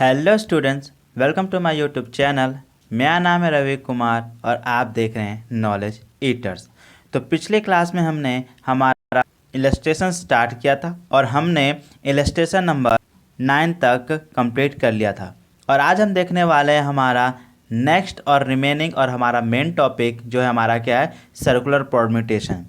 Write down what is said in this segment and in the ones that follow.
Hello students, welcome to my YouTube channel. मेरा नाम है रवि कुमार और आप देख रहे हैं नॉलेज ईटर्स। तो पिछले क्लास में हमने हमारा इलस्ट्रेशन स्टार्ट किया था और हमने इलस्ट्रेशन नंबर 9 तक कंप्लीट कर लिया था। और आज हम देखने वाले हैं हमारा नेक्स्ट और रिमेनिंग और हमारा मेन टॉपिक जो है हमारा क्या है, सर्कुलर परम्यूटेशन।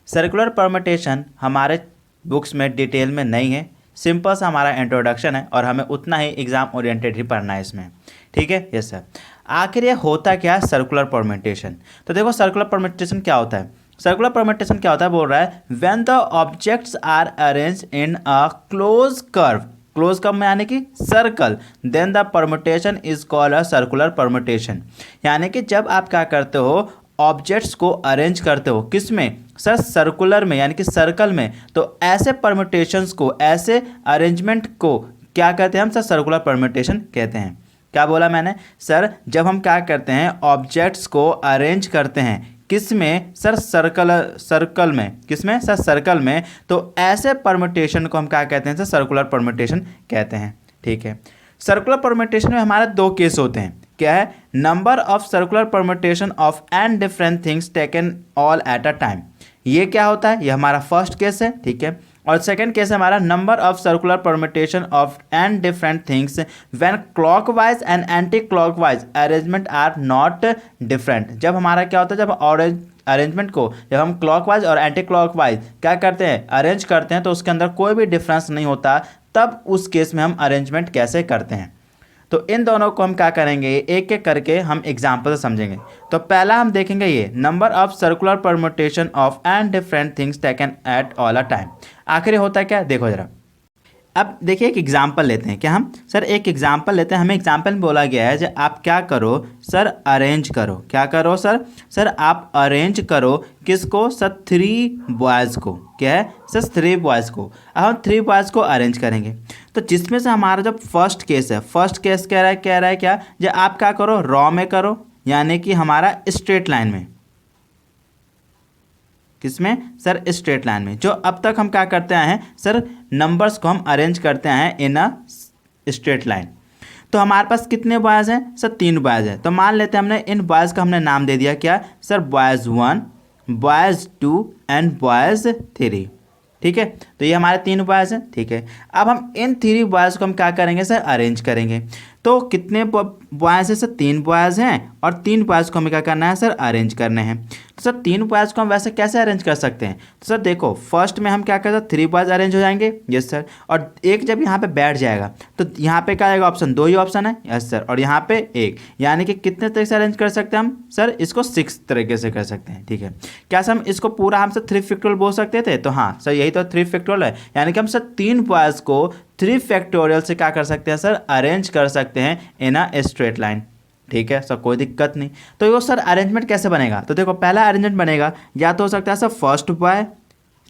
सर्कुलर परम्यूटेशन हमारे बुक्स में डिटेल में नहीं है, सिंपल सा हमारा इंट्रोडक्शन है और हमें उतना ही एग्जाम ओरिएंटेड ही पढ़ना है इसमें। ठीक है, यस सर। आखिर ये होता क्या है सर्कुलर परम्यूटेशन? तो देखो सर्कुलर परम्यूटेशन क्या होता है। सर्कुलर परम्यूटेशन क्या होता है, बोल रहा है when the objects are arrange in a close curve, close curve यानी कि circle, then the permutation is called a circular permutation. यानी कि जब आप क्या करते हो, ऑब्जेक्ट्स को अरेंज करते हो किस में सर, सर्कुलर में यानी कि सर्कल में, तो ऐसे परम्यूटेशंस को, ऐसे अरेंजमेंट को क्या कहते हैं हम सर, सर्कुलर परम्यूटेशन कहते हैं। क्या बोला मैंने सर, जब हम क्या करते हैं ऑब्जेक्ट्स को अरेंज करते हैं किस में सर, सर्कल में, किस में सर, सर्कल में, तो ऐसे परम्यूटेशन को हम क्या कहते हैं सर, सर्कुलर परम्यूटेशन कहते हैं। ठीक है, सर्कुलर परम्यूटेशन में हमारे दो केस होते हैं। क्या है, number of circular permutation of n different things taken all at a time. ये क्या होता है, ये हमारा फर्स्ट केस है। ठीक है, और सेकंड केस है हमारा number of circular permutation of n different things when clockwise and anti clockwise arrangement are not different. जब हमारा क्या होता है, जब अरेंजमेंट को जब हम क्लॉकवाइज और एंटी क्लॉकवाइज क्या करते हैं, अरेंज करते हैं, तो उसके अंदर कोई भी डिफरेंस नहीं होता, तब उस केस में हम अरेंजमेंट कैसे करते हैं। तो इन दोनों को हम क्या करेंगे, एक एक करके हम एग्जाम्पल से समझेंगे। तो पहला हम देखेंगे ये number of circular permutation of and different things taken at all a time. आखिर होता है क्या, देखो जरा। अब देखिए एक एग्जाम्पल लेते हैं। क्या हम सर एक एग्जाम्पल लेते हैं। हमें एग्जाम्पल में बोला गया है, जब आप क्या करो सर, अरेंज करो। क्या करो सर, सर आप अरेंज करो किसको सर, 3 बॉयज़ को। क्या है सर, 3 बॉयज़ को। अब हम 3 बॉयज़ को अरेंज करेंगे, तो जिसमें से हमारा जो फर्स्ट केस है, फर्स्ट केस कह रहा है क्या, जब आप क्या करो रॉ में करो, यानी कि हमारा स्ट्रेट लाइन में। किसमें सर, स्ट्रेट लाइन में। जो अब तक हम क्या करते आए हैं सर, नंबर्स को हम अरेंज करते आए हैं इन अ स्ट्रेट लाइन। तो हमारे पास कितने बॉयज़ हैं सर, 3 बॉयज़ हैं। तो मान लेते हैं हमने इन बॉयज़ का हमने नाम दे दिया क्या sir, boys 1, boys 2 and boys 3। ठीक है, तो ये हमारे 3 बॉयज़ हैं। ठीक है, अब हम इन 3 बॉयज़ को हम क्या करेंगे सर, अरेंज करेंगे। तो कितने बॉयज़ हैं सर, 3 बॉयज़ हैं, और 3 बॉयज़ को हमें क्या करना है सर, अरेंज करने हैं। तो सर 3 बॉयज़ को हम वैसे कैसे अरेंज कर सकते हैं, तो सर देखो फर्स्ट में हम क्या करते हैं, 3 बॉयज़ अरेंज हो जाएंगे। यस सर, और एक जब यहाँ पे बैठ जाएगा तो यहाँ पे क्या आएगा ऑप्शन, 2 ही ऑप्शन है। यस सर, और यहाँ पे 1, यानी कि कितने तरीके से अरेंज कर सकते हैं हम सर, इसको 6 तरीके से कर सकते हैं। ठीक है, क्या सर हम इसको पूरा हम सर 3 फैक्टोरियल बोल सकते थे, तो हाँ सर यही तो 3 फैक्टोरियल है, यानी कि हम सर 3 बॉयज़ को 3 फैक्टोरियल से क्या कर सकते हैं सर, अरेंज कर सकते हैं इन अ स्ट्रेट लाइन। ठीक है सर, कोई दिक्कत नहीं। तो ये सर अरेंजमेंट कैसे बनेगा, तो देखो पहला अरेंजमेंट बनेगा, या तो हो सकता है सर फर्स्ट बॉय,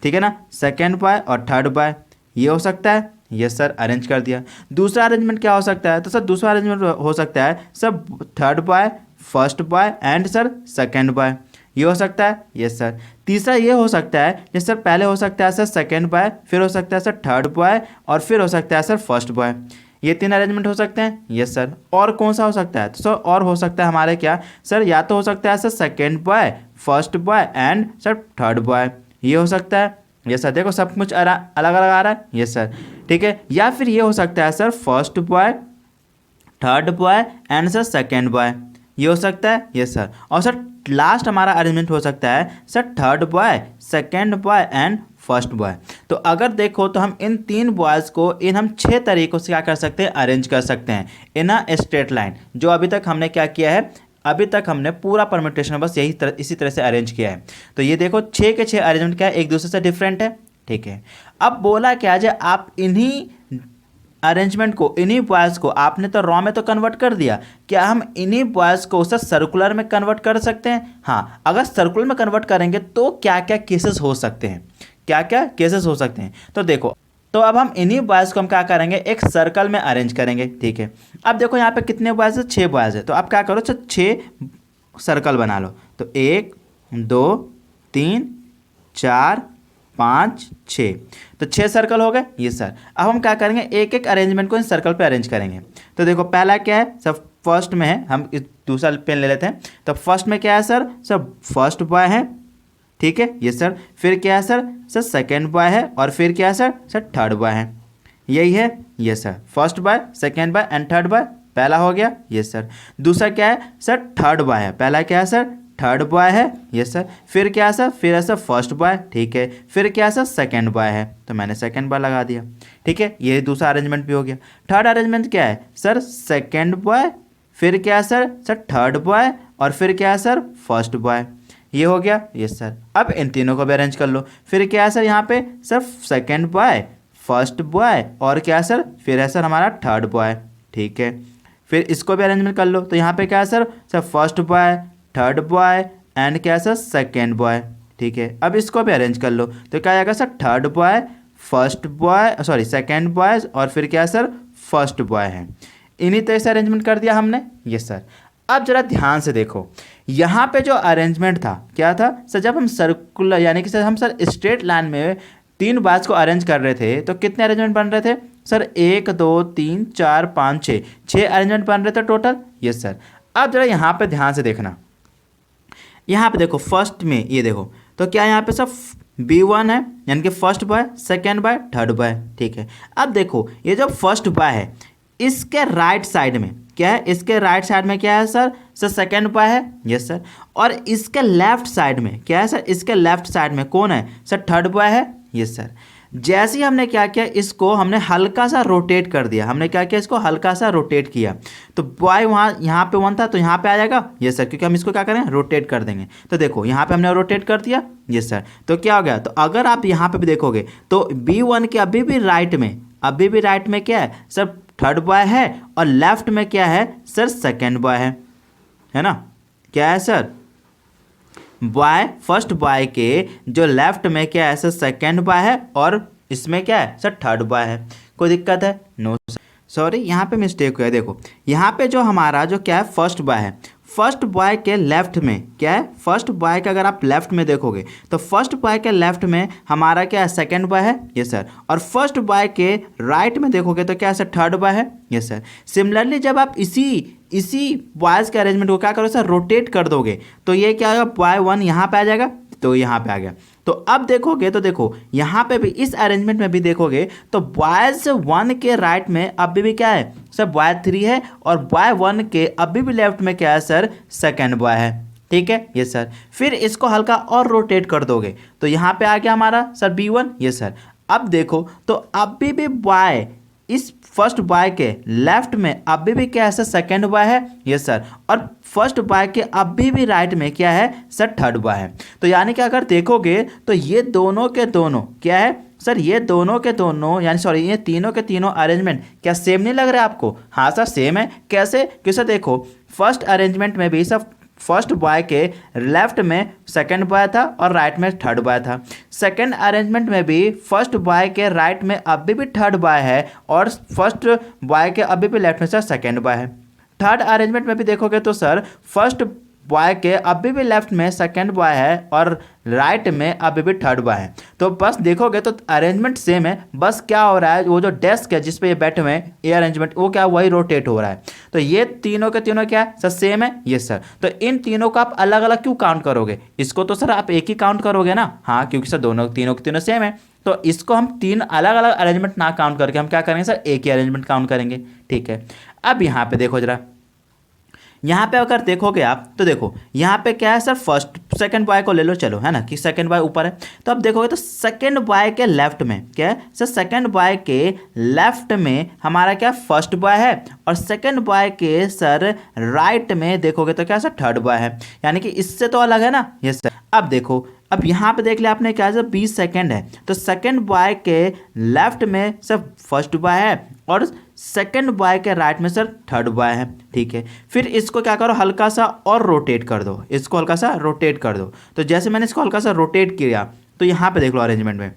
ठीक है ना, सेकंड बॉय और थर्ड बॉय, ये हो सकता है। ये सर अरेंज कर दिया। दूसरा अरेंजमेंट क्या हो सकता है, तो सर दूसरा अरेंजमेंट हो सकता है sir third boy, first boy and sir second boy, ये हो सकता है। यस सर, तीसरा ये हो सकता है जैसे सर पहले हो सकता है सर सेकंड बॉय, फिर हो सकता है सर थर्ड बॉय, और फिर हो सकता है सर फर्स्ट बॉय। ये 3 अरेंजमेंट हो सकते हैं। यस सर, और कौन सा हो सकता है, तो सर और हो सकता है हमारे क्या सर, या तो हो सकता है sir second boy, first boy and sir third boy, ये हो सकता है। यस सर, देखो सब कुछ अलग अलग आ रहा है। यस सर, ठीक है, या फिर ये हो सकता है sir first boy, third boy and sir second boy, ये हो सकता है। यस सर, और सर लास्ट हमारा अरेंजमेंट हो सकता है sir third boy, second boy and first boy. तो अगर देखो तो हम इन 3 बॉयज़ को इन हम 6 तरीक़ों से क्या कर सकते हैं, अरेंज कर सकते हैं इन अ स्ट्रेट लाइन। जो अभी तक हमने क्या किया है, अभी तक हमने पूरा परम्यूटेशन बस इसी तरह से अरेंज किया है। तो ये देखो 6 के 6 अरेंजमेंट क्या है, एक दूसरे से डिफरेंट है। ठीक है, अब बोला क्या है, आप इन्हीं अरेंजमेंट को, इन्हीं बॉयज़ को आपने तो रॉ में तो कन्वर्ट कर दिया, क्या हम इन्हीं बॉयज़ को सर सर्कुलर में कन्वर्ट कर सकते हैं? हाँ, अगर सर्कुलर में कन्वर्ट करेंगे तो क्या क्या केसेस हो सकते हैं, क्या क्या केसेस हो सकते हैं, तो देखो। तो अब हम इन्हीं बॉयज़ को हम क्या करेंगे, एक सर्कल में अरेंज करेंगे। ठीक है, अब देखो यहाँ पे कितने बॉयज़ है, 6 बॉयज़ है। तो आप क्या करो सर 6 सर्कल बना लो। तो 1 2 3 4 5 6, तो 6 सर्कल हो गए ये सर। अब हम क्या करेंगे, एक एक अरेंजमेंट को इन सर्कल पे अरेंज करेंगे। तो देखो पहला क्या है सर, फर्स्ट में है, हम दूसरा पेन ले लेते हैं। तो फर्स्ट में क्या है सर, फर्स्ट बॉय है, ठीक है ये सर। फिर क्या है सर सेकेंड बॉय है, और फिर क्या है सर थर्ड बॉय है। यही है ये sir, first boy, second boy and third boy, पहला हो गया ये सर। दूसरा क्या है सर, थर्ड बॉय है, पहला क्या है सर थर्ड बॉय है ये सर। फिर क्या है सर, फिर है सर फर्स्ट बॉय, ठीक है। फिर क्या है सर सेकेंड बॉय है, तो मैंने सेकेंड बॉय लगा दिया, ठीक है। ये दूसरा अरेंजमेंट भी हो गया। थर्ड अरेंजमेंट क्या है सर, सेकेंड बॉय, फिर क्या है सर थर्ड बॉय, और फिर क्या है सर फर्स्ट बॉय, ये हो गया ये सर। अब इन तीनों को भी अरेंज कर लो। फिर क्या है सर यहाँ पे sir second boy, first boy, और क्या है सर फिर है सर हमारा थर्ड बॉय, ठीक है। फिर इसको भी अरेंजमेंट कर लो। तो यहाँ पे क्या है sir first boy, third boy and क्या है सर सेकेंड बॉय, ठीक है। अब इसको भी अरेंज कर लो। तो क्या आएगा sir third boy, first boy, sorry second boy, और फिर क्या है सर फर्स्ट बॉय है। इन्हीं तरह से अरेंजमेंट कर दिया हमने ये सर। अब जरा ध्यान से देखो, यहाँ पे जो अरेंजमेंट था क्या था सर, जब हम सर्कुलर यानी कि सर हम सर स्ट्रेट लाइन में 3 बार्स को अरेंज कर रहे थे, तो कितने अरेंजमेंट बन रहे थे सर, 1 2 3 4 5 6 अरेंजमेंट बन रहे थे टोटल ये सर। अब जरा यहाँ पे ध्यान से देखना, यहाँ पे देखो फर्स्ट में ये देखो, तो क्या यहाँ पे सब B1 है, यानी कि first boy, second boy, third boy, ठीक है। अब देखो ये जो फर्स्ट बॉय है, इसके राइट साइड में क्या है, इसके राइट साइड में क्या है सर सेकेंड बॉय है, यस सर। और इसके लेफ्ट साइड में क्या है सर, इसके लेफ्ट साइड में कौन है सर, थर्ड बॉय है, यस सर। जैसे ही हमने क्या किया, इसको हमने हल्का सा रोटेट कर दिया, हमने क्या किया, इसको हल्का सा रोटेट किया, तो बॉय वहाँ यहाँ पे 1 था तो यहाँ पे आ जाएगा ये सर, क्योंकि हम इसको क्या करें रोटेट कर देंगे। तो देखो यहाँ पे हमने रोटेट कर दिया ये सर, तो क्या हो गया, तो अगर आप यहाँ पे भी देखोगे तो B1 के अभी भी राइट में क्या है सर थर्ड बॉय है, और लेफ्ट में क्या है सर सेकेंड बॉय है ना। क्या है सर बॉय, फर्स्ट बॉय के जो लेफ्ट में क्या है सर सेकेंड बॉय है, और इसमें क्या है सर थर्ड बॉय है। कोई दिक्कत है? नो सॉरी, यहाँ पे मिस्टेक हुआ है। देखो यहाँ पे जो हमारा जो क्या है फर्स्ट बॉय है, फर्स्ट बॉय के लेफ्ट में क्या है, फर्स्ट बॉय के अगर आप लेफ्ट में देखोगे तो फर्स्ट बॉय के लेफ्ट में हमारा क्या है सेकेंड बॉय है ये सर, और फर्स्ट बॉय के राइट में देखोगे तो क्या है सर थर्ड बॉय है ये सर। सिमिलरली जब आप इसी बॉयज़ के अरेंजमेंट को क्या करो सर रोटेट कर दोगे, तो ये क्या होगा, बॉय 1 यहाँ पे आ जाएगा, तो यहाँ पे आ गया। तो अब देखोगे तो देखो यहाँ पे भी इस अरेंजमेंट में भी देखोगे तो बॉयज़ 1 के राइट में अभी भी क्या है सर बॉय 3 है, और बॉय 1 के अभी भी लेफ्ट में क्या है सर सेकेंड बॉय है, ठीक है ये सर। फिर इसको हल्का और रोटेट कर दोगे तो यहाँ पे आ गया हमारा सर B1 ये सर। अब देखो तो अभी भी बॉय इस फर्स्ट बॉय के लेफ्ट में अभी भी क्या है सर सेकेंड बॉय है ये सर, और फर्स्ट बॉय के अभी भी राइट में क्या है सर थर्ड बॉय है। तो यानी कि अगर देखोगे तो ये दोनों के दोनों क्या है सर, ये दोनों के दोनों यानी सॉरी ये तीनों के तीनों अरेंजमेंट क्या सेम नहीं लग रहा है आपको? हाँ सर सेम है। कैसे? क्योंकि सर देखो फर्स्ट अरेंजमेंट में भी सब फर्स्ट बॉय के लेफ्ट में सेकेंड बॉय था और राइट में थर्ड बॉय था। सेकेंड अरेंजमेंट में भी फर्स्ट बॉय के राइट में अभी भी थर्ड बॉय है, और फर्स्ट बॉय के अभी भी लेफ्ट में सर सेकेंड बॉय है। थर्ड अरेंजमेंट में भी देखोगे तो सर फर्स्ट बॉय के अभी भी लेफ्ट में सेकेंड बॉय है, और राइट में अभी भी थर्ड बॉय है। तो बस देखोगे तो अरेंजमेंट सेम है, बस क्या हो रहा है वो जो डेस्क है जिस पे ये बैठे हुए हैं ये अरेंजमेंट वो क्या वही रोटेट हो रहा है। तो ये तीनों के तीनों क्या है सर सेम है ये सर। तो इन तीनों को आप अलग अलग क्यों काउंट करोगे? इसको तो सर आप एक ही काउंट करोगे ना। हाँ क्योंकि सर दोनों तीनों के तीनों सेम है, तो इसको हम 3 अलग अलग अरेंजमेंट ना काउंट करके हम क्या करेंगे सर एक ही अरेंजमेंट काउंट करेंगे, ठीक है। अब यहाँ पे देखो जरा, यहाँ पे अगर देखोगे आप तो देखो यहाँ पे क्या है सर फर्स्ट सेकंड बॉय को ले लो चलो, है ना, कि सेकंड बॉय ऊपर है। तो अब देखोगे तो सेकंड बॉय के लेफ्ट में क्या है सर, सेकंड बॉय के लेफ्ट में हमारा क्या फर्स्ट बॉय है, और सेकंड बॉय के सर राइट में देखोगे तो क्या सर थर्ड बॉय है, यानी कि इससे तो अलग है ना ये सर। अब देखो अब यहाँ पे देख लिया आपने क्या सर 20 सेकेंड है, तो सेकंड बॉय के लेफ्ट में सर फर्स्ट बॉय है, और सेकंड बॉय के राइट में सर थर्ड बॉय है, ठीक है। फिर इसको क्या करो हल्का सा और रोटेट कर दो, इसको हल्का सा रोटेट कर दो। तो जैसे मैंने इसको हल्का सा रोटेट किया तो यहाँ पे देख लो अरेंजमेंट में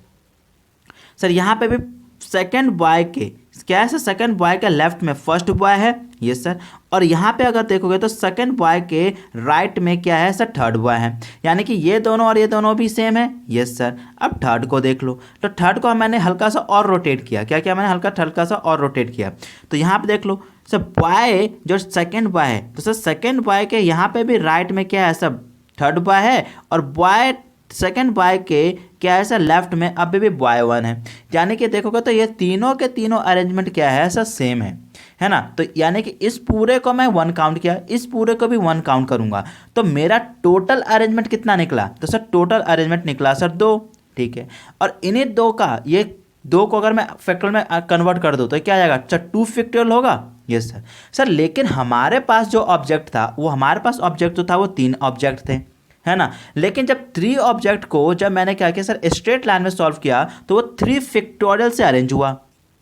सर यहाँ पे भी सेकंड बॉय के क्या है सर, सेकंड बॉय के लेफ्ट में फर्स्ट बॉय है, यस सर। और यहाँ पे अगर देखोगे तो सेकंड बॉय के राइट में क्या है सर, थर्ड बॉय है। यानी कि ये दोनों और ये दोनों भी सेम है, यस सर। अब थर्ड को देख लो, तो थर्ड को मैंने हल्का सा और रोटेट किया, क्या किया मैंने, हल्का सा और रोटेट किया। तो यहाँ पे देख लो सर, बॉय जो सेकंड बॉय है, तो सर सेकंड बॉय के यहाँ पे भी राइट में क्या है सर, थर्ड बॉय है। और बॉय सेकंड बॉय के क्या है सर, लेफ्ट में अभी भी बॉय वन है। यानी कि देखोगे तो ये तीनों के तीनों अरेंजमेंट क्या है सर, सेम है ना। तो यानी कि इस पूरे को मैं 1 काउंट किया, इस पूरे को भी 1 काउंट करूंगा, तो मेरा टोटल अरेंजमेंट कितना निकला, तो सर टोटल अरेंजमेंट निकला सर 2, ठीक है। और इन्हीं 2 का, ये 2 को अगर मैं फैक्टोरियल में कन्वर्ट कर दूँ तो क्या आ जाएगा सर, 2 फैक्टोरियल होगा, यस सर। सर लेकिन हमारे पास जो ऑब्जेक्ट था, वो हमारे पास ऑब्जेक्ट जो था वो 3 ऑब्जेक्ट थे, है ना। लेकिन जब 3 ऑब्जेक्ट को जब मैंने क्या किया सर, स्ट्रेट लाइन में सॉल्व किया, तो वो 3 फैक्टोरियल से अरेंज हुआ।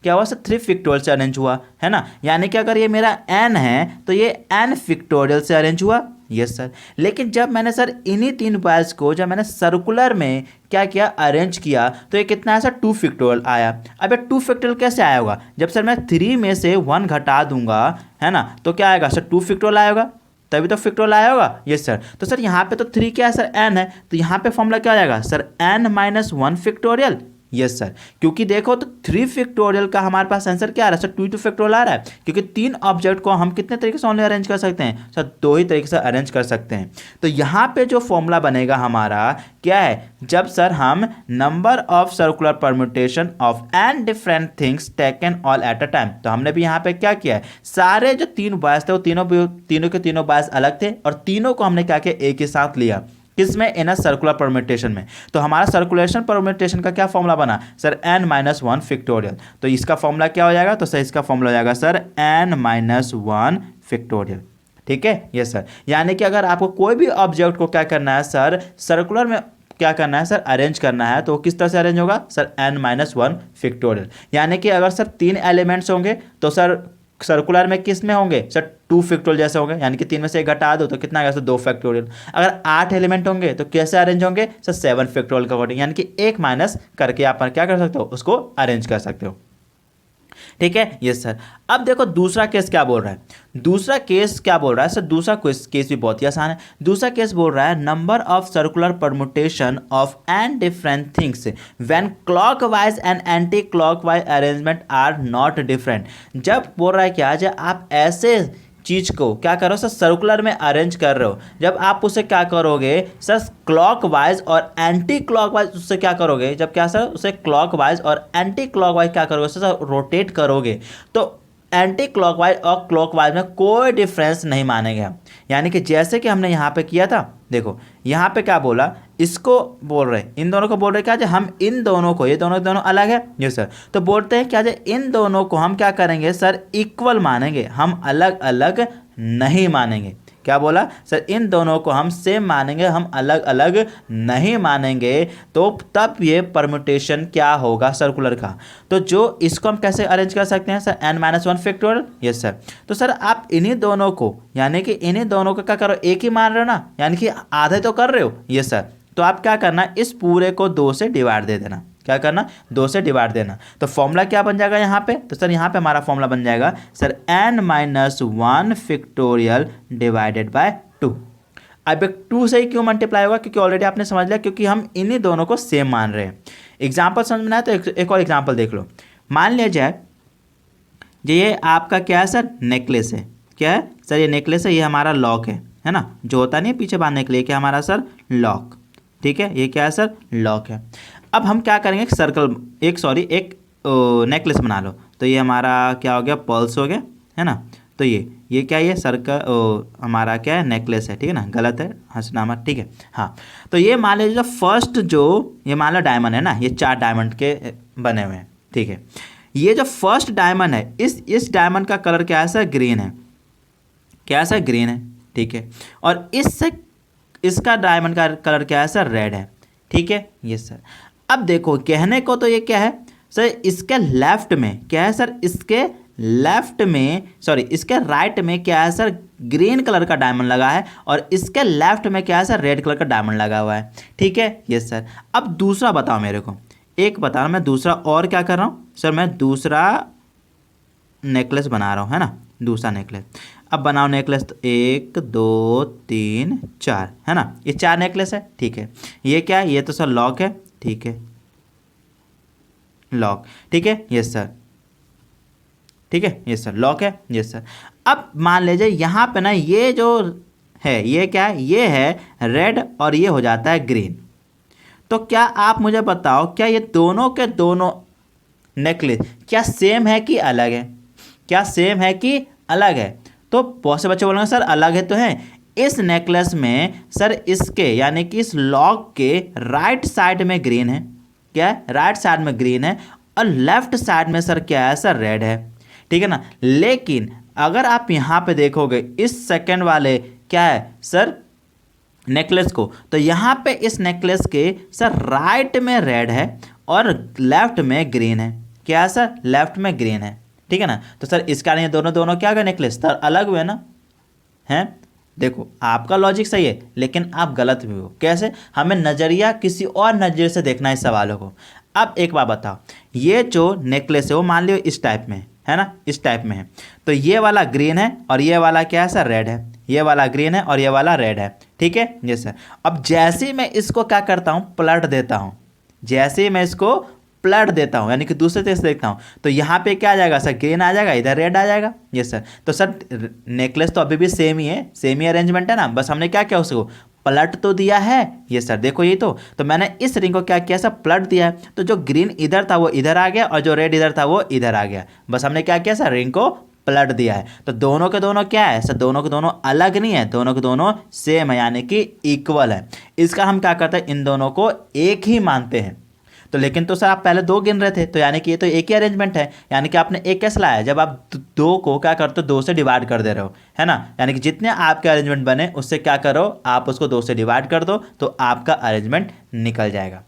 क्या हुआ सर, 3 फैक्टोरियल से अरेंज हुआ, है ना। यानी कि अगर ये मेरा n है तो ये n फैक्टोरियल से अरेंज हुआ, यस सर। लेकिन जब मैंने सर इन्हीं 3 बॉयज को जब मैंने सर्कुलर में क्या किया, अरेंज किया, तो ये कितना है सर, 2 फैक्टोरियल आया। अब ये 2 फैक्टोरियल कैसे आया होगा, जब सर मैं 3 में से 1 घटा दूंगा, है ना, तो क्या आएगा सर, 2 फैक्टोरियल आएगा, तभी तो फैक्टोरियल आया होगा, यस सर। तो सर यहाँ पे तो 3 क्या है सर, n है, तो यहाँ पे फॉर्मूला क्या आ जाएगा sir, n-1 factorial, yes sir. क्योंकि देखो तो 3 फैक्टोरियल का हमारे पास आंसर क्या आ रहा है सर, 2 फैक्टोरियल आ रहा है। क्योंकि 3 ऑब्जेक्ट को हम कितने तरीके से ओनली अरेंज कर सकते हैं सर, 2 ही तरीके से अरेंज कर सकते हैं। तो यहाँ पे जो फॉर्मूला बनेगा हमारा क्या है, जब सर हम number of circular permutation of n different things taken all at a time, तो हमने भी यहाँ पे क्या किया है, सारे जो 3 बॉयज थे वो तीनों के तीनों बॉयज अलग थे, और तीनों को हमने क्या किया, एक ही साथ लिया, किसमें, इन सर्कुलर परम्यूटेशन में। तो हमारा सर्कुलेशन परम्यूटेशन का क्या फॉर्मूला बना सर, n-1 फैक्टोरियल। तो इसका फॉर्मूला क्या हो जाएगा, तो सर इसका फॉर्मूला हो जाएगा सर n-1 फैक्टोरियल, ठीक है, यस सर। यानी कि अगर आपको कोई भी ऑब्जेक्ट को क्या करना है सर, सर्कुलर में क्या करना है सर, अरेंज करना है, तो किस तरह से अरेंज होगा सर, n-1 फैक्टोरियल। यानी कि अगर सर 3 एलिमेंट्स होंगे तो सर सर्कुलर में किस में होंगे सर, 2 फैक्टोरियल जैसे होंगे, यानी कि 3 में से 1 घटा दो तो कितना आएगा सर, 2 फैक्टोरियल। अगर 8 एलिमेंट होंगे तो कैसे अरेंज होंगे सर, 7 फैक्टोरियल का अकॉर्डिंग, यानी कि 1 माइनस करके आप क्या कर सकते हो, उसको अरेंज कर सकते हो, ठीक है, यस सर। अब देखो दूसरा केस क्या बोल रहा है, दूसरा केस क्या बोल रहा है सर, दूसरा केस भी बहुत ही आसान है। दूसरा केस बोल रहा है number of circular permutation of n different things when clockwise and anti clockwise arrangement are not different. जब बोल रहा है क्या, जब आप ऐसे चीज़ को क्या करो सर, सर्कुलर में अरेंज कर रहे हो, जब आप उसे क्या करोगे सर, क्लॉकवाइज और एंटी क्लॉकवाइज उससे क्या करोगे, जब क्या सर उसे क्लॉकवाइज और एंटी क्लॉकवाइज क्या करोगे सर, रोटेट करोगे, तो एंटी क्लॉकवाइज और क्लॉकवाइज में कोई डिफरेंस नहीं मानेंगे। यानी कि जैसे कि हमने यहाँ पे किया था, देखो यहाँ पे क्या बोला, इसको बोल रहे, इन दोनों को बोल रहे क्या, हम इन दोनों को, ये दोनों अलग है, ये सर, तो बोलते हैं क्या, इन दोनों को हम क्या करेंगे सर, इक्वल मानेंगे, हम अलग अलग नहीं मानेंगे। क्या बोला सर, इन दोनों को हम सेम मानेंगे, हम अलग अलग नहीं मानेंगे। तो तब ये परम्यूटेशन क्या होगा सर्कुलर का, तो जो इसको हम कैसे अरेंज कर सकते हैं sir, n-1 factorial, yes sir. तो सर आप इन्हीं दोनों को, यानी कि इन्हीं दोनों को क्या करो, एक ही मान रहे हो ना, यानी कि आधे तो कर रहे हो, यस सर। तो आप क्या करना, इस पूरे को 2 से डिवाइड दे देना, क्या करना, 2 से डिवाइड देना। तो फॉर्मूला क्या बन जाएगा यहाँ पे, तो सर यहाँ पे हमारा फॉर्मूला बन जाएगा sir n-1 factorial divided by 2। अब एक 2 से ही क्यों मल्टीप्लाई होगा, क्योंकि ऑलरेडी आपने समझ लिया, क्योंकि हम इन्हीं दोनों को सेम मान रहे हैं। एग्जाम्पल समझ में आया तो एक और एग्जाम्पल देख लो। मान लिया जाए ये आपका क्या है सर, नेकलेस है, क्या है सर, ये नेकलेस है, ये हमारा लॉक है ना, जो होता नहीं है पीछे बांधने के लिए, क्या हमारा सर लॉक, ठीक है, ये क्या है सर, लॉक है। अब हम क्या करेंगे, एक सर्कल, एक नेकलेस बना लो, तो ये हमारा क्या हो गया, पर्ल्स हो गया, है ना। तो ये क्या है, ये सर्कल हमारा क्या है, नेकलेस है, ठीक है ना, गलत है हंसनामा, ठीक है, हाँ। तो ये मान लीजिए फर्स्ट जो ये मान लो डायमंड है ना, ये 4 डायमंड के बने हुए हैं, ठीक है। ये जो फर्स्ट डायमंड है, इस डायमंड का कलर क्या है सर, ग्रीन है, क्या है सर, ग्रीन है, ठीक है। और इसका डायमंड का कलर क्या है सर, रेड है, ठीक है, ये सर। अब देखो कहने को तो ये क्या है सर, इसके लेफ्ट में क्या है सर, इसके राइट में क्या है सर, ग्रीन कलर का डायमंड लगा है, और इसके लेफ्ट में क्या है सर, रेड कलर का डायमंड लगा हुआ है, ठीक है, यस सर। अब दूसरा बताओ मेरे को, एक बताना, मैं दूसरा और क्या कर रहा हूँ सर, मैं दूसरा नेकलेस बना रहा हूँ, है ना, दूसरा नेकलेस। अब बनाओ नेकलेस, तो 1 2 3 4, है ना, ये 4 नेकलेस है, ठीक है। ये क्या है, ये तो सर लॉक है, ठीक है, लॉक, ठीक है, यस सर, ठीक है, यस सर, लॉक है, यस सर। अब मान लीजिए यहाँ पे ना ये जो है ये क्या है, ये है रेड और ये हो जाता है ग्रीन। तो क्या आप मुझे बताओ, क्या ये दोनों के दोनों नेकलेस क्या सेम है कि अलग है, क्या सेम है कि अलग है? तो बहुत से बच्चे बोलेंगे सर अलग है तो है। इस नेकलेस में सर इसके यानी कि इस लॉक के राइट साइड में ग्रीन है, क्या है, राइट साइड में ग्रीन है, और लेफ्ट साइड में सर क्या है, सर रेड है, ठीक है ना। लेकिन अगर आप यहाँ पे देखोगे इस सेकंड वाले क्या है सर नेकलेस को, तो यहाँ पे इस नेकलेस के सर राइट में रेड है और लेफ्ट में ग्रीन है, क्या है सर, लेफ्ट में ग्रीन है, ठीक है ना। तो सर इसका नहीं, दोनों दोनों क्या गए नेकलेस, सर अलग हुए ना, हैं। देखो आपका लॉजिक सही है लेकिन आप गलत भी हो। कैसे, हमें नज़रिया किसी और नज़रिए से देखना है इस सवालों को। अब एक बात बताओ, ये जो नेकलेस है वो मान लियो इस टाइप में है ना, इस टाइप में है, तो ये वाला ग्रीन है और ये वाला क्या है सर, रेड है, ये वाला ग्रीन है और ये वाला रेड है, ठीक है, ये सर। अब जैसे ही मैं इसको क्या करता हूँ, पलट देता हूँ, जैसे ही मैं इसको पलट देता हूँ यानी कि दूसरे तरह से देखता हूँ, तो यहाँ पे क्या आ जाएगा सर, ग्रीन आ जाएगा, इधर रेड आ जाएगा, ये सर। तो सर नेकलेस तो अभी भी सेम ही है, सेम ही अरेंजमेंट है ना, बस हमने क्या किया, उसको पलट तो दिया है, ये सर देखो ये तो मैंने इस रिंग को क्या किया सर, पलट दिया है, तो जो ग्रीन इधर था वो इधर आ गया और जो रेड इधर था वो इधर आ गया, बस हमने क्या किया सर, रिंग को पलट दिया है। तो दोनों के दोनों क्या है सर, दोनों के दोनों अलग नहीं है, दोनों के दोनों सेम है यानी कि इक्वल है। इसका हम क्या करते हैं, इन दोनों को एक ही मानते हैं। तो लेकिन तो सर आप पहले 2 गिन रहे थे, तो यानी कि ये तो एक ही अरेंजमेंट है, यानी कि आपने एक कैसे लाया, जब आप 2 को क्या करते हो, 2 से डिवाइड कर दे रहे हो, है ना, यानी कि जितने आपके अरेंजमेंट बने उससे क्या करो, आप उसको 2 से डिवाइड कर दो तो आपका अरेंजमेंट निकल जाएगा।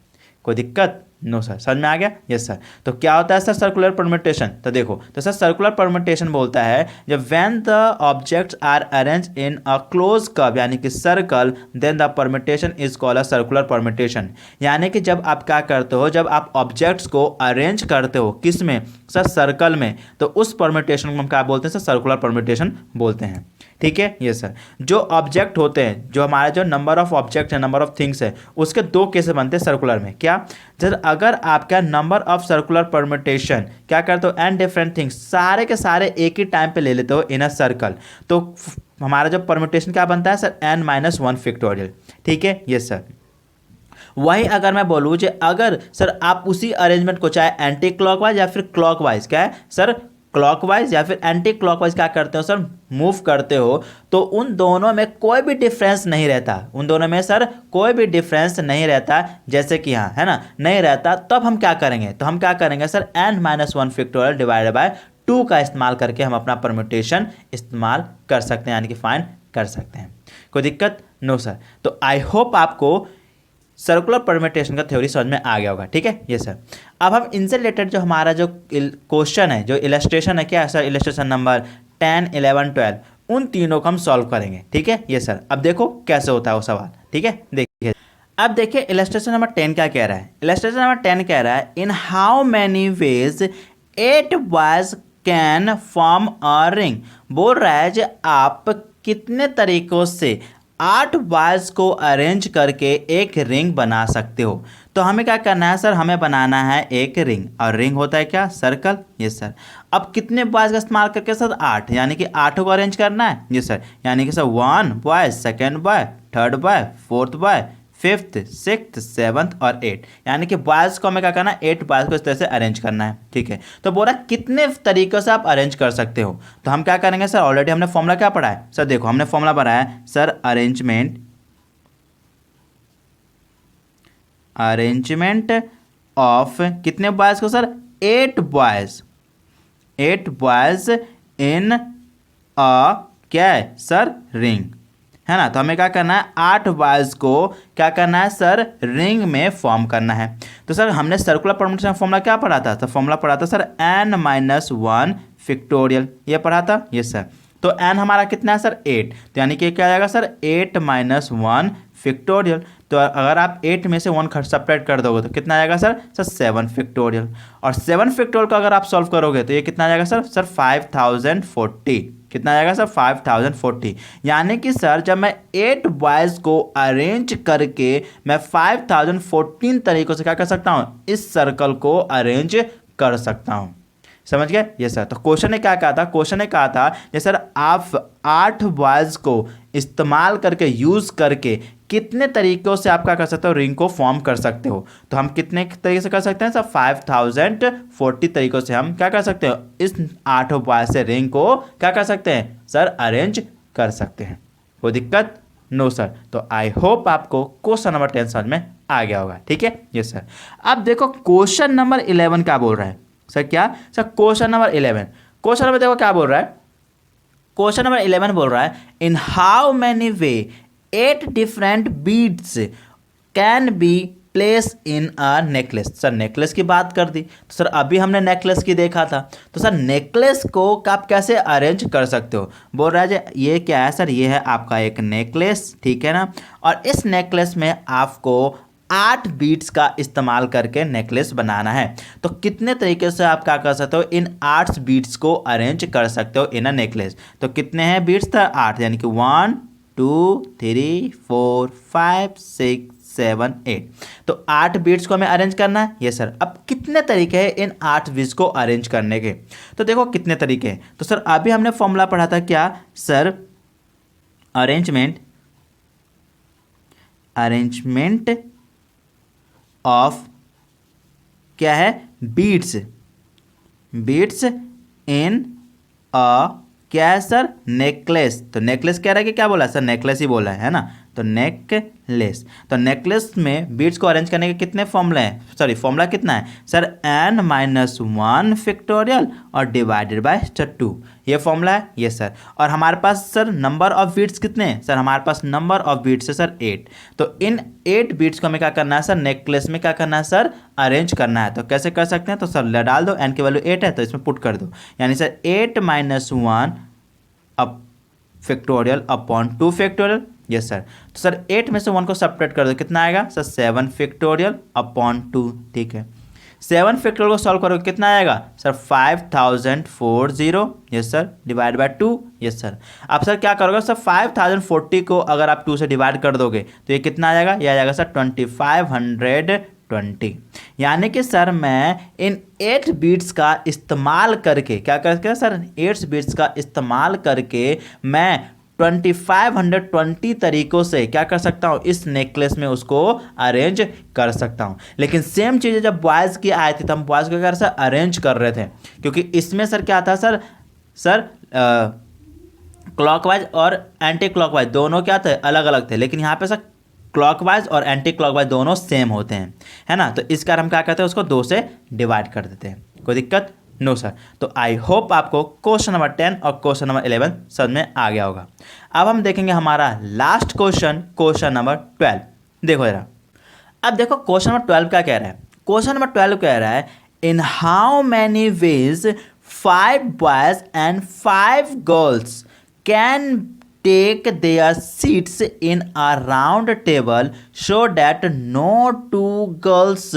कोई दिक्कत नो सर, समझ में आ गया, यस सर। तो क्या होता है सर सर्कुलर परम्यूटेशन, तो देखो, तो सर सर्कुलर परम्यूटेशन बोलता है जब when the objects are arrange in a close curve यानी कि circle, then the permutation is called a circular permutation. यानी कि जब आप क्या करते हो, जब आप ऑब्जेक्ट्स को अरेंज करते हो किस में सर, सर्कल में, तो उस परम्यूटेशन को हम क्या बोलते हैं सर, सर्कुलर परम्यूटेशन बोलते हैं, ठीक है, ये सर। जो ऑब्जेक्ट होते हैं, जो हमारे जो नंबर ऑफ ऑब्जेक्ट है, नंबर ऑफ थिंग्स है, उसके 2 केसेस बनते हैं सर्कुलर में। क्या, जब अगर आपका नंबर ऑफ सर्कुलर परम्यूटेशन क्या करते हो, एंड डिफरेंट थिंग्स सारे के सारे एक ही टाइम पे ले लेते हो इन अ सर्कल, तो हमारा जो परम्यूटेशन क्या बनता है सर, n-1 फैक्टोरियल, ठीक है, ये सर। वही अगर मैं बोलूँ कि अगर सर आप उसी अरेंजमेंट को चाहे एंटी क्लॉकवाइज या फिर क्लॉकवाइज, क्या है सर, क्लॉकवाइज या फिर एंटी क्लॉकवाइज क्या करते हो सर, मूव करते हो, तो उन दोनों में कोई भी डिफरेंस नहीं रहता, उन दोनों में सर कोई भी डिफरेंस नहीं रहता, जैसे कि यहाँ है ना, नहीं रहता। तब हम क्या करेंगे, तो हम क्या करेंगे sir, n-1 factorial divided by 2 का इस्तेमाल करके हम अपना परम्यूटेशन इस्तेमाल कर सकते हैं, यानी कि फाइंड कर सकते हैं। कोई दिक्कत नो सर। तो आई होप आपको सर्कुलर परम्यूटेशन का थ्योरी समझ में आ गया होगा, ठीक है, ये सर। अब हम इनसे रिलेटेड जो हमारा जो क्वेश्चन है, जो इलस्ट्रेशन है, क्या है सर, इलस्ट्रेशन नंबर 10, 11, 12, उन तीनों को हम सॉल्व करेंगे, ठीक है, ये सर। अब देखो कैसे होता है वो सवाल, ठीक है, देखिए। अब देखिए इलस्ट्रेशन नंबर 10 क्या कह रहा है, इलस्ट्रेशन नंबर 10 कह रहा है, in how many ways 8 boys can form a ring. बोल रहा है जो आप कितने तरीकों से 8 बॉयज को अरेंज करके एक रिंग बना सकते हो। तो हमें क्या करना है सर, हमें बनाना है एक रिंग, और रिंग होता है क्या, सर्कल, ये सर। अब कितने बॉयज का इस्तेमाल करके सर, 8, यानी कि 8 को अरेंज करना है, ये सर, यानी कि sir 1 boy, second boy, third boy, fourth boy, 5th, 6th, 7th और 8, यानी कि बॉयज़ को हमें क्या करना है, 8 बॉयज़ को इस तरह से अरेंज करना है, ठीक है। तो बोला कितने तरीक़ों से आप अरेंज कर सकते हो, तो हम क्या करेंगे सर, ऑलरेडी हमने फॉर्मूला क्या पढ़ा है सर, देखो हमने फॉर्मूला पढ़ा है सर, अरेंजमेंट ऑफ कितने बॉयज़ को सर, 8 बॉयज़ इन अ क्या है सर, रिंग, है ना। तो हमें क्या करना है, 8 बॉयज़ को क्या करना है सर, रिंग में फॉर्म करना है। तो सर हमने सर्कुलर परम्यूटेशन फॉर्मूला क्या पढ़ा था, तो फॉर्मूला पढ़ा था सर n-1 फैक्टोरियल, ये पढ़ा था, ये सर। तो n हमारा कितना है सर, 8, तो यानी कि क्या आएगा सर, 8-1 फैक्टोरियल। तो अगर आप 8 में से 1 सेपरेट कर दोगे तो कितना आएगा सर 7 फैक्टोरियल। और 7 फैक्टोरियल को अगर आप सॉल्व करोगे तो ये कितना आ जाएगा सर 5040। कितना आ जाएगा सर 5040। यानी कि सर जब मैं 8 बॉयज़ को अरेंज करके मैं 5014 तरीकों से क्या कर सकता हूँ, इस सर्कल को अरेंज कर सकता हूँ। समझ गए ये सर। तो क्वेश्चन ने क्या कहा था, क्वेश्चन ने कहा था कि सर आप 8 बॉयज़ को इस्तेमाल करके यूज़ करके कितने तरीक़ों से आप क्या कर सकते हो, रिंग को फॉर्म कर सकते हो। तो हम कितने तरीके से कर सकते हैं सर 5040 तरीक़ों से हम क्या कर सकते हो, इस 8 बॉयज़ से रिंग को क्या कर सकते हैं सर, अरेंज कर सकते हैं। कोई दिक्कत नो सर। तो आई होप आपको क्वेश्चन नंबर 10 समझ में आ गया होगा। ठीक है ये सर। अब देखो क्वेश्चन नंबर 11 क्या बोल रहा है सर, क्या sir question number 11, question number देखो क्या बोल रहा है, क्वेश्चन नंबर 11 बोल रहा है in how many way 8 different beads can be place in a necklace. Sir necklace की बात कर दी तो सर अभी हमने नेकलेस की देखा था, तो सर नेकलेस को आप कैसे अरेंज कर सकते हो। बोल रहा है ये क्या है सर, ये है आपका एक नेकलेस, ठीक है ना। और इस नेकलेस में आपको 8 बीड्स का इस्तेमाल करके नेकलेस बनाना है। तो कितने तरीके से आप क्या कर सकते हो, इन 8 बीड्स को अरेंज कर सकते हो इन अ नेकलेस। तो कितने हैं बीड्स था 8, यानी कि 1 2 3 4 5 6 7 8। तो 8 बीड्स को हमें अरेंज करना है ये सर। अब कितने तरीके हैं इन 8 बीड्स को अरेंज करने के, तो देखो कितने तरीके हैं। तो सर अभी हमने फॉर्मूला पढ़ा था क्या सर, अरेंजमेंट ऑफ क्या है, बीड्स इन अ क्या है सर, नेकलेस। तो नेकलेस कह रहा है कि क्या बोला सर, नेकलेस ही बोला है ना। तो नेकलेस, तो नेकलेस में बीड्स को अरेंज करने के कितने फॉर्मूले हैं, सॉरी फॉर्मूला कितना है सर n-1 फैक्टोरियल और डिवाइडेड बाय 2, ये फॉर्मूला है ये सर। और हमारे पास सर नंबर ऑफ बीड्स कितने हैं सर, हमारे पास नंबर ऑफ बीड्स है सर 8। तो इन 8 बीड्स को हमें क्या करना है सर, नेकलेस में क्या करना है सर, अरेंज करना है। तो कैसे कर सकते हैं, तो सर डाल दो, n की वैल्यू 8 है तो इसमें पुट कर दो, यानी सर 8-1 अब factorial upon 2 factorial, yes sir. तो सर 8 में से 1 को सेपरेट कर दो, कितना आएगा सर 7 फैक्टोरियल अपॉन 2, ठीक है। 7 फैक्टोरियल को सॉल्व करोगे कितना आएगा sir 5040, yes sir, divide by 2, yes sir. अब सर क्या करोगे सर 5040 को अगर आप 2 से डिवाइड कर दोगे तो ये कितना आ जाएगा, ये आ जाएगा सर 2520। यानी कि सर मैं इन 8 बीट्स का इस्तेमाल करके क्या करके सर 8 बीट्स का इस्तेमाल करके मैं 2520 तरीकों से क्या कर सकता हूँ, इस नेकलेस में उसको अरेंज कर सकता हूँ। लेकिन सेम चीज़ें जब बॉयज़ की आई थी तो हम बॉयज़ को क्या सर अरेंज कर रहे थे, क्योंकि इसमें सर क्या था सर क्लॉकवाइज और एंटी क्लॉकवाइज दोनों क्या थे, अलग अलग थे। लेकिन यहाँ पे सर क्लॉकवाइज और एंटी क्लॉकवाइज दोनों सेम होते हैं, है ना। तो इस कारण हम क्या करते हैं, उसको 2 से डिवाइड कर देते हैं। कोई दिक्कत नो सर। तो आई होप आपको क्वेश्चन नंबर 10 और क्वेश्चन नंबर 11 समझ में आ गया होगा। अब हम देखेंगे हमारा लास्ट क्वेश्चन, क्वेश्चन नंबर 12। देखो जरा, अब देखो क्वेश्चन नंबर 12 क्या कह रहा है। क्वेश्चन नंबर 12 कह रहा है in how many ways 5 boys and 5 girls can take their seats in a round table so that no 2 girls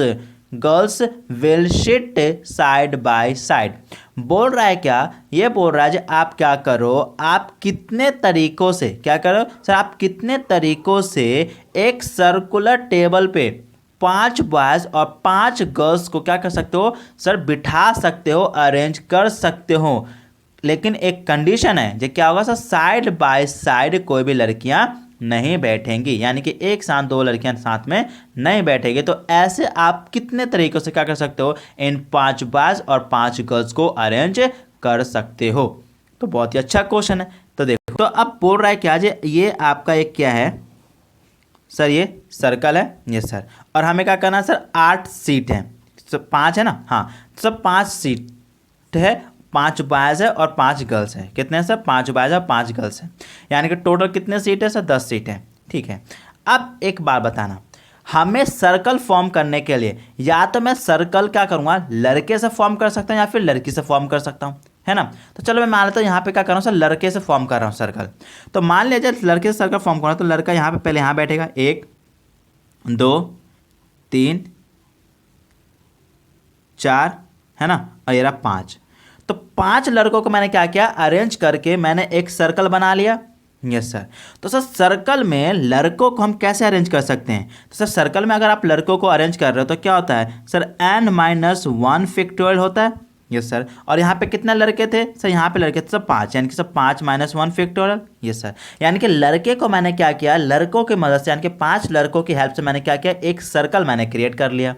will sit side by side। बोल रहा है क्या, ये बोल रहा है जी आप क्या करो, आप कितने तरीकों से क्या करो सर, आप कितने तरीकों से एक सर्कुलर टेबल पे 5 बॉयज और 5 गर्ल्स को क्या कर सकते हो सर, बिठा सकते हो, अरेंज कर सकते हो। लेकिन एक कंडीशन है, जो क्या होगा सर, साइड बाय साइड कोई भी लड़कियां नहीं बैठेंगी, यानी कि एक साथ 2 लड़कियां साथ में नहीं बैठेंगी। तो ऐसे आप कितने तरीकों से क्या कर सकते हो, इन 5 बॉयज और 5 गर्ल्स को अरेंज कर सकते हो। तो बहुत ही अच्छा क्वेश्चन है। तो देखो, तो अब बोल रहा है क्या जी, ये आपका एक क्या है सर, ये सर्कल है, ये सर। और हमें क्या करना है सर, 8 सीट है, सब 5 है ना, हाँ सब 5 सीट है, 5 बॉयज़ है और 5 गर्ल्स हैं। कितने हैं सर, 5 बॉयज़ और 5 गर्ल्स हैं, यानी कि टोटल कितने सीट है सर, 10 सीट है, ठीक है। अब एक बार बताना, हमें सर्कल फॉर्म करने के लिए या तो मैं सर्कल क्या करूँगा, लड़के से फॉर्म कर सकता हूँ या फिर लड़की से फॉर्म कर सकता हूँ, है ना। तो चलो मैं मान लेता हूँ यहाँ पे क्या कर रहा हूँ सर, लड़के से फॉर्म कर रहा हूँ सर्कल। तो मान लीजिए लड़के से सर्कल फॉर्म कर रहा हूँ, तो लड़का यहाँ पे पहले यहाँ बैठेगा, 1 2 3 4, है ना, और ये रहा 5। तो 5 लड़कों को मैंने क्या किया, अरेंज करके मैंने एक सर्कल बना लिया। Yes sir. तो सर सर्कल में लड़कों को हम कैसे अरेंज कर सकते हैं? तो सर सर्कल में अगर आप लड़कों को अरेंज कर रहे हो तो क्या होता है सर, n-1 फैक्टोरियल होता है। Yes sir. और यहाँ पे कितने लड़के थे सर, यहाँ पे लड़के थे सब 5, यानी कि सब 5 - 1 फैक्टोरियल। Yes sir. यानी कि लड़के को मैंने क्या किया, लड़कों की मदद से यानी कि 5 लड़कों की हेल्प से मैंने क्या किया, एक सर्कल मैंने क्रिएट कर लिया।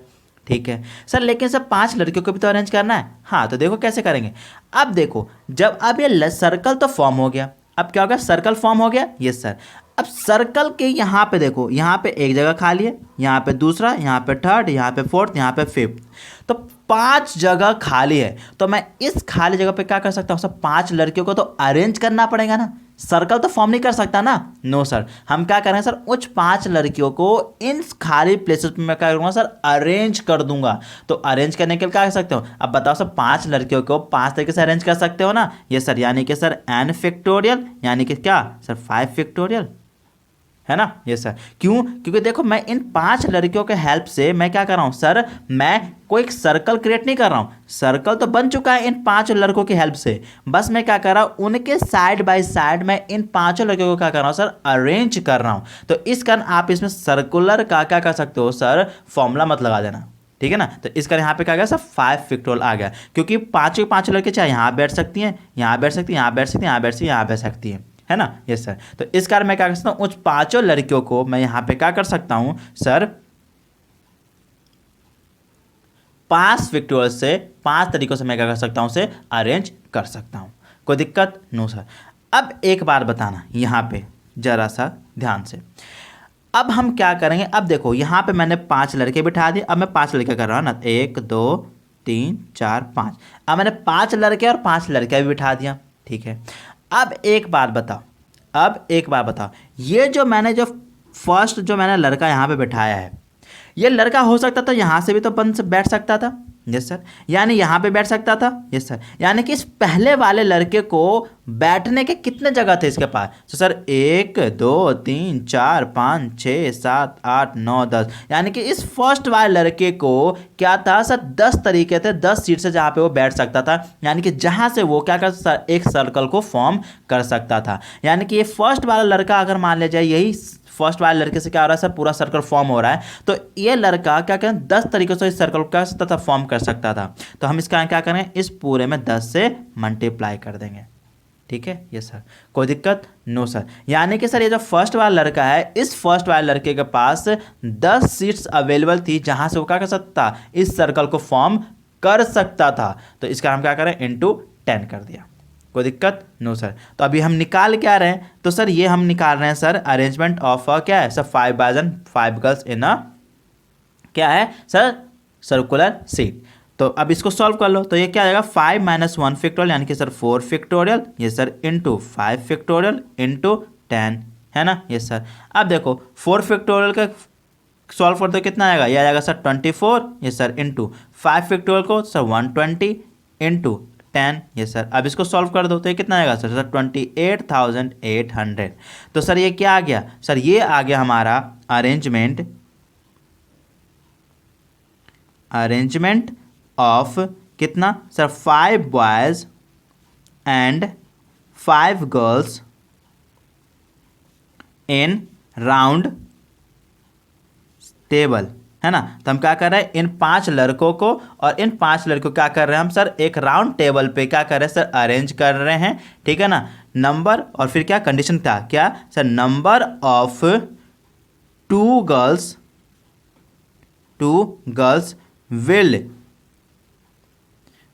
ठीक है सर, लेकिन सर 5 लड़कियों को भी तो अरेंज करना है। हाँ, तो देखो कैसे करेंगे। अब देखो, जब अब ये सर्कल तो फॉर्म हो गया, अब क्या हो गया, सर्कल फॉर्म हो गया। Yes sir. अब सर्कल के यहाँ पे देखो, यहाँ पे एक जगह खाली है, यहाँ पे दूसरा, यहाँ पे थर्ड, यहाँ पे फोर्थ, यहाँ पे फिफ्थ, तो 5 जगह खाली है। तो मैं इस खाली जगह पे क्या कर सकता हूँ सर, 5 लड़कियों को तो अरेंज करना पड़ेगा ना, सर्कल तो फॉर्म नहीं कर सकता ना। नो सर, हम क्या करेंगे सर, उस 5 लड़कियों को इन खाली प्लेसेस पे मैं क्या करूँगा सर, अरेंज कर दूंगा। तो अरेंज करने के लिए क्या कर सकते हो, अब बताओ सर, 5 लड़कियों को 5 तरीके से अरेंज कर सकते हो ना। ये सर, यानी कि सर n फैक्टोरियल, यानी कि क्या सर 5 फैक्टोरियल, है ना। ये सर, क्यों, क्योंकि देखो मैं इन 5 लड़कियों के हेल्प से मैं क्या कर रहा हूं सर, मैं कोई एक सर्कल क्रिएट नहीं कर रहा हूं, सर्कल तो बन चुका है इन 5 लड़कों की हेल्प से। बस मैं क्या कर रहा हूं, उनके साइड बाय साइड मैं इन 5 लड़कियों को क्या कर रहा हूं सर, अरेंज कर रहा हूं। तो इस कारण आप इसमें सर्कुलर का क्या कर सकते हो सर, फॉर्मूला मत लगा देना। ठीक है ना। तो इस कारण यहाँ पे क्या गया सर, 5 फैक्टोरियल आ गया, क्योंकि 5 लड़के चाहे यहाँ बैठ सकती हैं, यहाँ बैठ सकती हैं, यहाँ बैठ सकती हैं, यहाँ बैठ सकती हैं, यहाँ बैठ सकती हैं, है ना। Yes sir. तो इस कारण मैं क्या कर सकता हूँ, उस 5 लड़कियों को मैं यहाँ पे क्या कर सकता हूँ सर, 5 फैक्टोरियल से 5 तरीकों से मैं क्या कर सकता हूँ, उसे अरेंज कर सकता हूँ। कोई दिक्कत नो सर। अब एक बार बताना यहाँ पे जरा सा ध्यान से, अब हम क्या करेंगे, अब देखो यहाँ पे मैंने 5 लड़के बिठा दिए, अब मैं 5 लड़के कर रहा हूँ ना, 1 2 3 4 5। अब मैंने 5 लड़के और 5 लड़कियाँ भी बिठा दिया। ठीक है। अब एक बात बताओ, ये जो मैंने जो फर्स्ट जो मैंने लड़का यहाँ पे बिठाया है, ये लड़का हो सकता था यहाँ से भी तो बन से बैठ सकता था। Yes sir. यानी यहाँ पे बैठ सकता था। Yes sir. यानी कि इस पहले वाले लड़के को बैठने के कितने जगह थे इसके पास, तो सर 1 2 3 4 5 6 7 8 9 10, यानी कि इस फर्स्ट वाले लड़के को क्या था सर, 10 तरीके थे, 10 सीट से जहाँ पे वो बैठ सकता था, यानी कि जहाँ से वो क्या कर सकता, एक सर्कल को फॉर्म कर सकता था। यानी कि ये फर्स्ट वाला लड़का अगर मान लिया जाए, यही फर्स्ट वाले लड़के से क्या हो रहा है सर, पूरा सर्कल फॉर्म हो रहा है, तो ये लड़का क्या करें, 10 तरीकों से इस सर्कल को क्या सकता था, फॉर्म कर सकता था। तो हम इसका क्या करें, इस पूरे में 10 से मल्टीप्लाई कर देंगे। ठीक है। ये सर, कोई दिक्कत नो सर। यानी कि सर ये जो फर्स्ट वाला लड़का है, इस फर्स्ट वाले लड़के के पास 10 सीट्स अवेलेबल थी जहां से वो क्या कर सकता, इस सर्कल को फॉर्म कर सकता था। तो इसका हम क्या करें, इंटू 10 कर दिया। कोई दिक्कत नो सर। तो अभी हम निकाल क्या रहे हैं, तो सर ये हम निकाल रहे हैं सर, अरेंजमेंट ऑफ क्या है sir, 5 boys and 5 girls in a क्या है सर, सर्कुलर सीट। तो अब इसको सॉल्व कर लो, तो ये क्या आएगा, 5 - 1 फैक्टोरियल, यानी कि सर 4 फैक्टोरियल, ये सर इंटू 5 फैक्टोरियल इंटू 10, है ना। ये सर। अब देखो 4 फैक्टोरियल का सॉल्व कर दो, कितना आएगा, ये आएगा सर 24, ये सर इंटू 5 फैक्टोरियल को सर 120 इंटू 10, ये सर। अब इसको सॉल्व कर दो, तो ये कितना आएगा सर 28,800। तो सर ये क्या आ गया सर, ये आ गया हमारा अरेंजमेंट ऑफ कितना sir, 5 boys and 5 girls in round table, है ना। तो हम क्या कर रहे हैं, इन 5 लड़कों को और इन 5 लड़कों को क्या कर रहे हैं हम सर, एक राउंड टेबल पे क्या कर रहे हैं सर, अरेंज कर रहे हैं। ठीक है ना। नंबर और फिर क्या कंडीशन था, क्या sir, number of 2 girls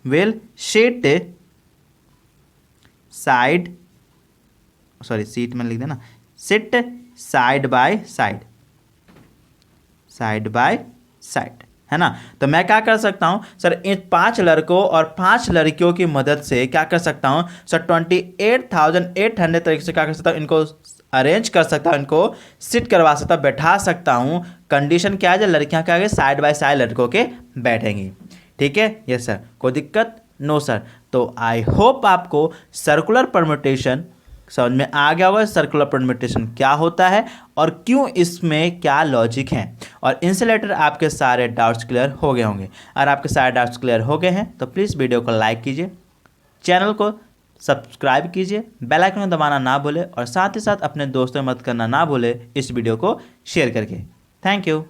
will sit side, sorry seat में लिख देना, सिट साइड बाय साइड, है ना। तो मैं क्या कर सकता हूं सर, इन 5 लड़कों और 5 लड़कियों की मदद से क्या कर सकता हूं सर, 28,800 तरीके से क्या कर सकता हूं, इनको अरेंज कर सकता हूं, इनको सिट करवा सकता हूं, बैठा सकता हूं। कंडीशन क्या है, जो लड़कियां क्या आगे साइड बाय साइड लड़कों के बैठेंगी। ठीक है। यस सर, कोई दिक्कत नो सर। तो आई होप आपको सर्कुलर परम्यूटेशन समझ में आ गया होगा, सर्कुलर परम्यूटेशन क्या होता है और क्यों इसमें क्या लॉजिक है, और इनसे रिलेटेड आपके सारे डाउट्स क्लियर हो गए होंगे। अगर आपके सारे डाउट्स क्लियर हो गए हैं तो प्लीज़ वीडियो को लाइक कीजिए, चैनल को सब्सक्राइब कीजिए, बेल आइकन को दबाना ना भूले और साथ ही साथ अपने दोस्तों में मत करना ना भूले इस वीडियो को शेयर करके। Thank you.